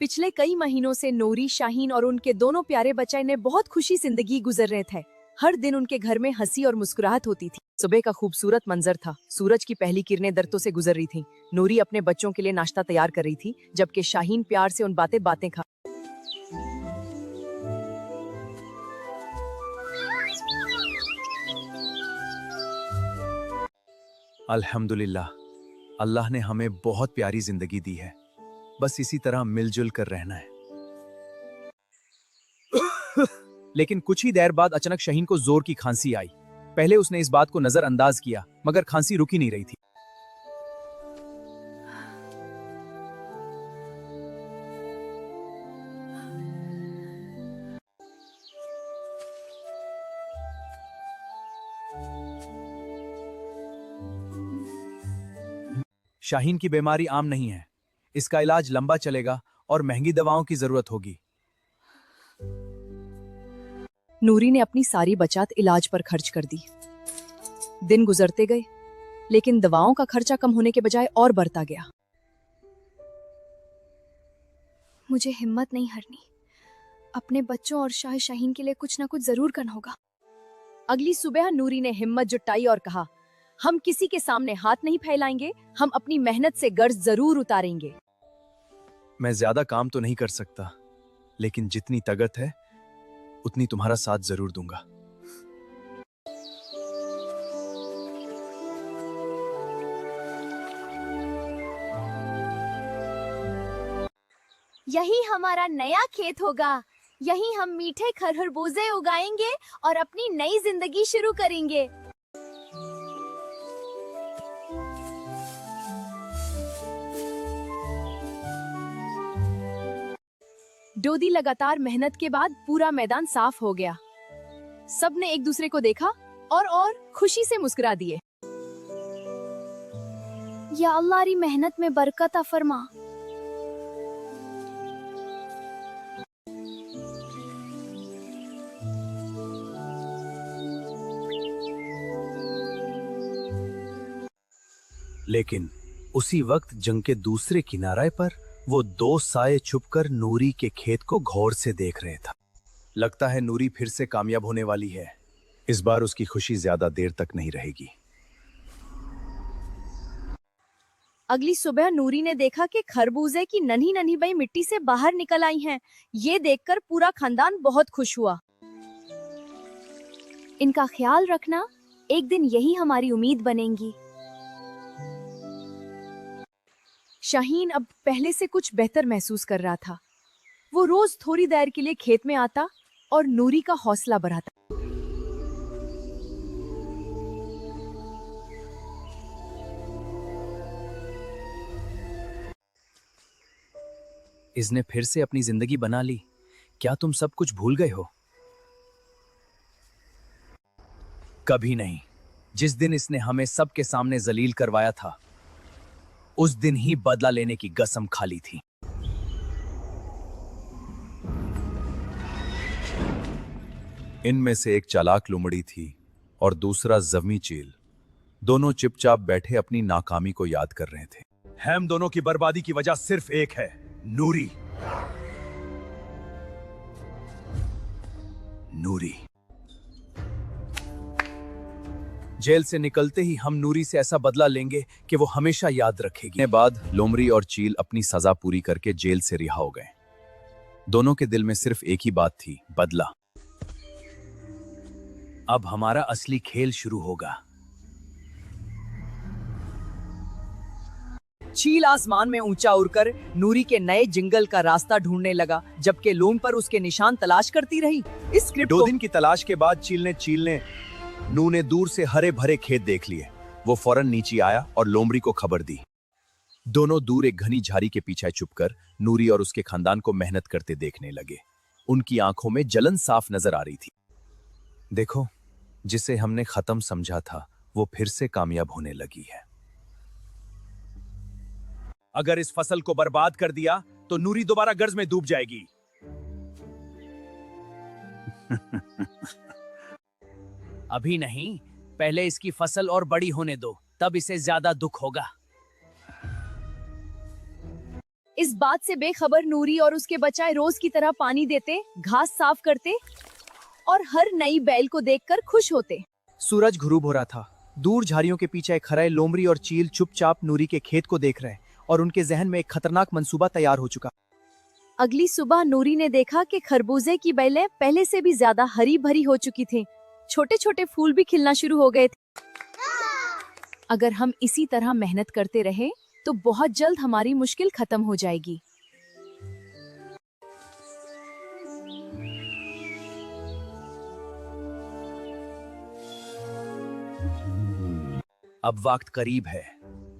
पिछले कई महीनों से नूरी, शाहीन और उनके दोनों प्यारे बच्चे ने बहुत खुशी जिंदगी गुजर रहे थे। हर दिन उनके घर में हंसी और मुस्कुराहट होती थी। सुबह का खूबसूरत मंजर था। सूरज की पहली किरणें दरख्तों से गुजर रही थीं। नूरी अपने बच्चों के लिए नाश्ता तैयार कर रही थी, जबकि शाहीन प्यार से उन बातें बातें खा। अल्हम्दुलिल्लाह, अल्लाह ने हमें बहुत प्यारी जिंदगी दी है। बस इसी तरह मिलजुल कर रहना है। लेकिन कुछ ही देर बाद अचानक शाहीन को जोर की खांसी आई। पहले उसने इस बात को नजरअंदाज किया, मगर खांसी रुक ही नहीं रही थी। शाहीन की बीमारी आम नहीं है। इसका इलाज लंबा चलेगा और महंगी दवाओं की जरूरत होगी। नूरी ने अपनी सारी बचत इलाज पर खर्च कर दी। दिन गुजरते गए, लेकिन दवाओं का खर्चा कम होने के बजाय और बढ़ता गया। मुझे हिम्मत नहीं हारनी। अपने बच्चों और शाहीन के लिए कुछ ना कुछ जरूर करना होगा। अगली सुबह नूरी ने हिम्मत जुटाई और कहा, हम किसी के सामने हाथ नहीं फैलाएंगे, हम अपनी मेहनत से कर्ज जरूर उतारेंगे। मैं ज्यादा काम तो नहीं कर सकता, लेकिन जितनी ताकत है उतनी तुम्हारा साथ जरूर दूंगा। यही हमारा नया खेत होगा। यही हम मीठे खरबूजे उगाएंगे और अपनी नई जिंदगी शुरू करेंगे। डोदी लगातार मेहनत के बाद पूरा मैदान साफ हो गया। सबने एक दूसरे को देखा और खुशी से मुस्कुरा दिए। या अल्लाह री मेहनत में बरकत फरमा। लेकिन उसी वक्त जंग के दूसरे किनारे पर वो दो साये छुपकर नूरी के खेत को गौर से देख रहे था। लगता है नूरी फिर से कामयाब होने वाली है। इस बार उसकी खुशी ज्यादा देर तक नहीं रहेगी। अगली सुबह नूरी ने देखा कि खरबूजे की नन्ही नन्ही बई मिट्टी से बाहर निकल आई हैं। ये देखकर पूरा खानदान बहुत खुश हुआ। इनका ख्याल रखना, एक दिन यही हमारी उम्मीद बनेंगी। शाहीन अब पहले से कुछ बेहतर महसूस कर रहा था। वो रोज थोड़ी देर के लिए खेत में आता और नूरी का हौसला बढ़ाता। इसने फिर से अपनी जिंदगी बना ली। क्या तुम सब कुछ भूल गए हो? कभी नहीं। जिस दिन इसने हमें सबके सामने जलील करवाया था, उस दिन ही बदला लेने की कसम खा ली थी। इनमें से एक चालाक लोमड़ी थी और दूसरा जख्मी चील। दोनों चुपचाप बैठे अपनी नाकामी को याद कर रहे थे। हम दोनों की बर्बादी की वजह सिर्फ एक है, नूरी। नूरी। जेल से निकलते ही हम नूरी से ऐसा बदला लेंगे कि वो हमेशा याद रखेगी। बाद लोमड़ी और चील अपनी सजा पूरी करके जेल से रिहा हो गए। दोनों के दिल में सिर्फ एक ही बात थी, बदला। अब हमारा असली खेल शुरू होगा। चील आसमान में ऊंचा उड़कर नूरी के नए जंगल का रास्ता ढूंढने लगा, जबकि लोम पर उसके निशान तलाश करती रही। इस स्क्रिप्ट दो दिन की तलाश के बाद चील ने नू ने दूर से हरे भरे खेत देख लिए। वो फौरन नीचे आया और लोमड़ी को खबर दी। दोनों दूर एक घनी झाड़ी के पीछे छुपकर नूरी और उसके खानदान को मेहनत करते देखने लगे। उनकी आंखों में जलन साफ नजर आ रही थी। देखो, जिसे हमने खत्म समझा था वो फिर से कामयाब होने लगी है। अगर इस फसल को बर्बाद कर दिया तो नूरी दोबारा कर्ज में डूब जाएगी। अभी नहीं, पहले इसकी फसल और बड़ी होने दो, तब इसे ज्यादा दुख होगा। इस बात से बेखबर नूरी और उसके बच्चे रोज की तरह पानी देते, घास साफ करते और हर नई बैल को देखकर खुश होते। सूरज घुरूब हो रहा था। दूर झाड़ियों के पीछे खड़े लोमड़ी और चील चुपचाप नूरी के खेत को देख रहे और उनके जहन में एक खतरनाक मंसूबा तैयार हो चुका। अगली सुबह नूरी ने देखा कि खरबूजे की बेलें पहले से भी ज्यादा हरी भरी हो चुकी थीं। छोटे छोटे फूल भी खिलना शुरू हो गए थे। अगर हम इसी तरह मेहनत करते रहे तो बहुत जल्द हमारी मुश्किल खत्म हो जाएगी। अब वक्त करीब है,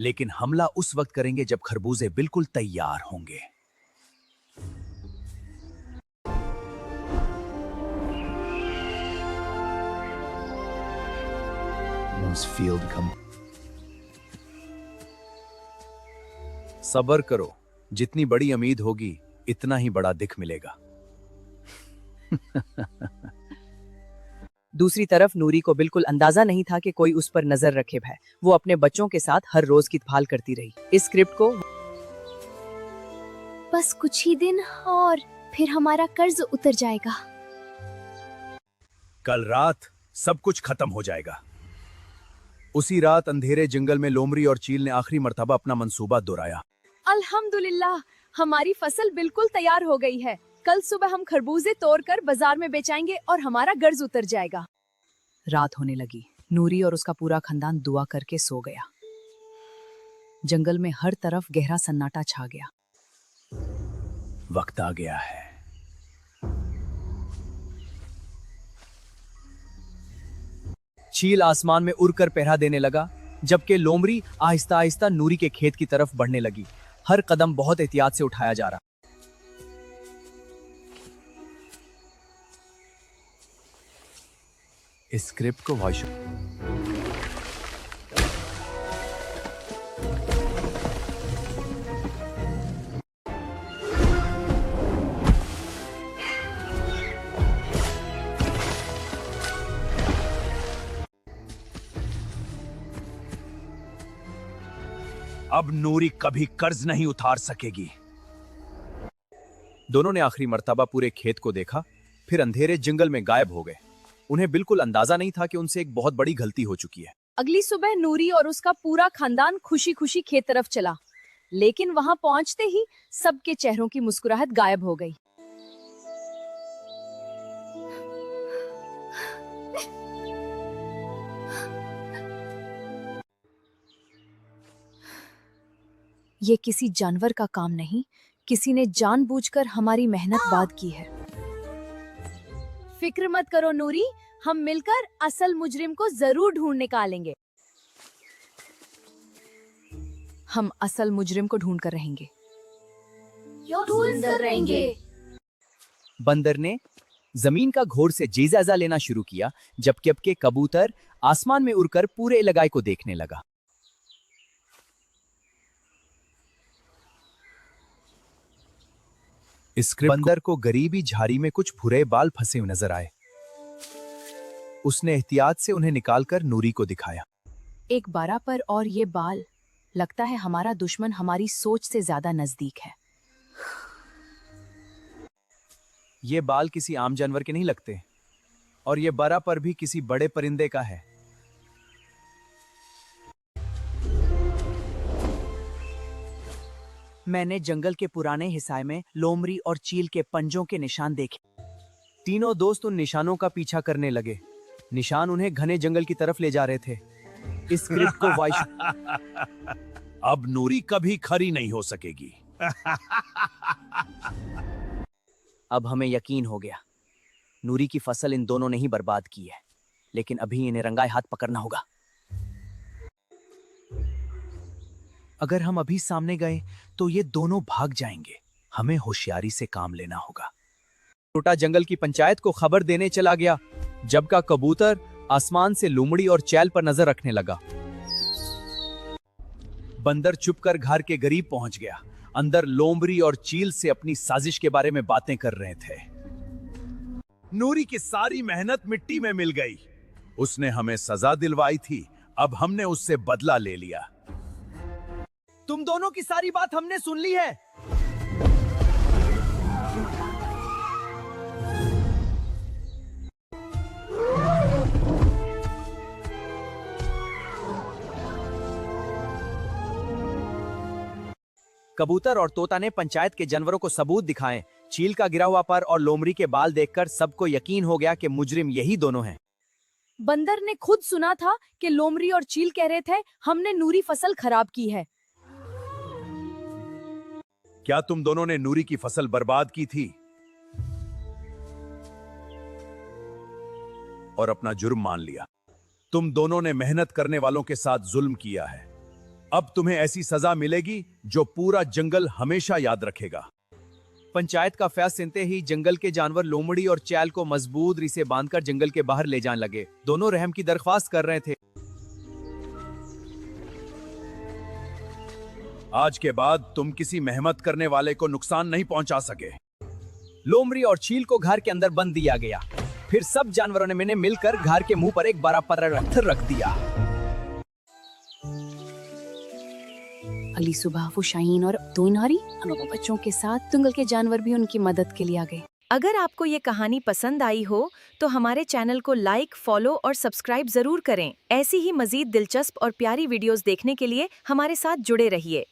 लेकिन हमला उस वक्त करेंगे जब खरबूजे बिल्कुल तैयार होंगे। सब्र करो, जितनी बड़ी उम्मीद होगी इतना ही बड़ा दिख मिलेगा। दूसरी तरफ नूरी को बिल्कुल अंदाजा नहीं था कि कोई उस पर नजर रखे है। वो अपने बच्चों के साथ हर रोज की भाल करती रही। इस स्क्रिप्ट को बस कुछ ही दिन और फिर हमारा कर्ज उतर जाएगा। कल रात सब कुछ खत्म हो जाएगा। उसी रात अंधेरे जंगल में लोमड़ी और चील ने आखिरी मर्तबा अपना मंसूबा दोहराया। अल्हम्दुलिल्लाह, हमारी फसल बिल्कुल तैयार हो गई है। कल सुबह हम खरबूजे तोड़कर बाजार में बेचाएंगे और हमारा कर्ज उतर जाएगा। रात होने लगी। नूरी और उसका पूरा खानदान दुआ करके सो गया। जंगल में हर तरफ गहरा सन्नाटा छा गया। वक्त आ गया है। चील आसमान में उड़कर पहरा देने लगा, जबकि लोमड़ी आहिस्ता आहिस्ता नूरी के खेत की तरफ बढ़ने लगी। हर कदम बहुत एहतियात से उठाया जा रहा। इस स्क्रिप्ट को वॉइस अब नूरी कभी कर्ज नहीं उतार सकेगी। दोनों ने आखिरी मर्तबा पूरे खेत को देखा, फिर अंधेरे जंगल में गायब हो गए। उन्हें बिल्कुल अंदाजा नहीं था कि उनसे एक बहुत बड़ी गलती हो चुकी है। अगली सुबह नूरी और उसका पूरा खानदान खुशी खुशी खेत तरफ चला, लेकिन वहां पहुंचते ही सबके चेहरों की मुस्कुराहट गायब हो गई। ये किसी जानवर का काम नहीं, किसी ने जानबूझकर हमारी मेहनत बाद की है। फिक्र मत करो नूरी, हम मिलकर असल मुजरिम को जरूर ढूंढ निकालेंगे। हम असल मुजरिम को ढूंढ कर रहेंगे। बंदर ने जमीन का घोर से जायजा लेना शुरू किया, जबकि अब के कबूतर आसमान में उड़कर पूरे इलाके को देखने लगा। इस बंदर को गरीबी झाड़ी में कुछ भूरे बाल फंसे हुए नजर आए। उसने एहतियात से उन्हें निकालकर नूरी को दिखाया। एक बारह पर और ये बाल, लगता है हमारा दुश्मन हमारी सोच से ज्यादा नजदीक है। ये बाल किसी आम जानवर के नहीं लगते, और ये बारह पर भी किसी बड़े परिंदे का है। मैंने जंगल के पुराने हिस्से में लोमड़ी और चील के पंजों के निशान देखे। तीनों दोस्त उन निशानों का पीछा करने लगे। निशान उन्हें घने जंगल की तरफ ले जा रहे थे। इस स्क्रिप्ट को वॉइस अब नूरी कभी खरी नहीं हो सकेगी। अब हमें यकीन हो गया, नूरी की फसल इन दोनों ने ही बर्बाद की है, लेकिन अभी इन्हें रंगाए हाथ पकड़ना होगा। अगर हम अभी सामने गए तो ये दोनों भाग जाएंगे। हमें होशियारी से काम लेना होगा। छोटा जंगल की पंचायत को खबर देने चला गया, जबकि कबूतर आसमान से लोमड़ी और चैल पर नजर रखने लगा। बंदर चुपकर घर के करीब पहुंच गया। अंदर लोमड़ी और चील से अपनी साजिश के बारे में बातें कर रहे थे। नूरी की सारी मेहनत मिट्टी में मिल गई। उसने हमें सजा दिलवाई थी, अब हमने उससे बदला ले लिया। तुम दोनों की सारी बात हमने सुन ली है। कबूतर और तोता ने पंचायत के जानवरों को सबूत दिखाए। चील का गिरा हुआ पर और लोमड़ी के बाल देखकर सबको यकीन हो गया कि मुजरिम यही दोनों हैं। बंदर ने खुद सुना था कि लोमड़ी और चील कह रहे थे हमने नूरी फसल खराब की है। क्या तुम दोनों ने नूरी की फसल बर्बाद की थी और अपना जुर्म मान लिया? तुम दोनों ने मेहनत करने वालों के साथ जुल्म किया है। अब तुम्हें ऐसी सजा मिलेगी जो पूरा जंगल हमेशा याद रखेगा। पंचायत का फैसला सुनते ही जंगल के जानवर लोमड़ी और चैल को मजबूत री से बांधकर जंगल के बाहर ले जाने लगे। दोनों रहम की दरख्वास्त कर रहे थे। आज के बाद तुम किसी मेहनत करने वाले को नुकसान नहीं पहुंचा सके। लोमड़ी और चील को घर के अंदर बंद दिया गया। फिर सब जानवरों ने मैंने मिलकर घर के मुंह पर एक बड़ा पत्थर रख दिया। अगली सुबह वो शाहीन और दो नारी और बच्चों के साथ जंगल के जानवर भी उनकी मदद के लिए आ गए। अगर आपको ये कहानी पसंद आई हो तो हमारे चैनल को लाइक, फॉलो और सब्सक्राइब जरूर करें। ऐसी ही मजीद दिलचस्प और प्यारी वीडियोस देखने के लिए हमारे साथ जुड़े रहिए।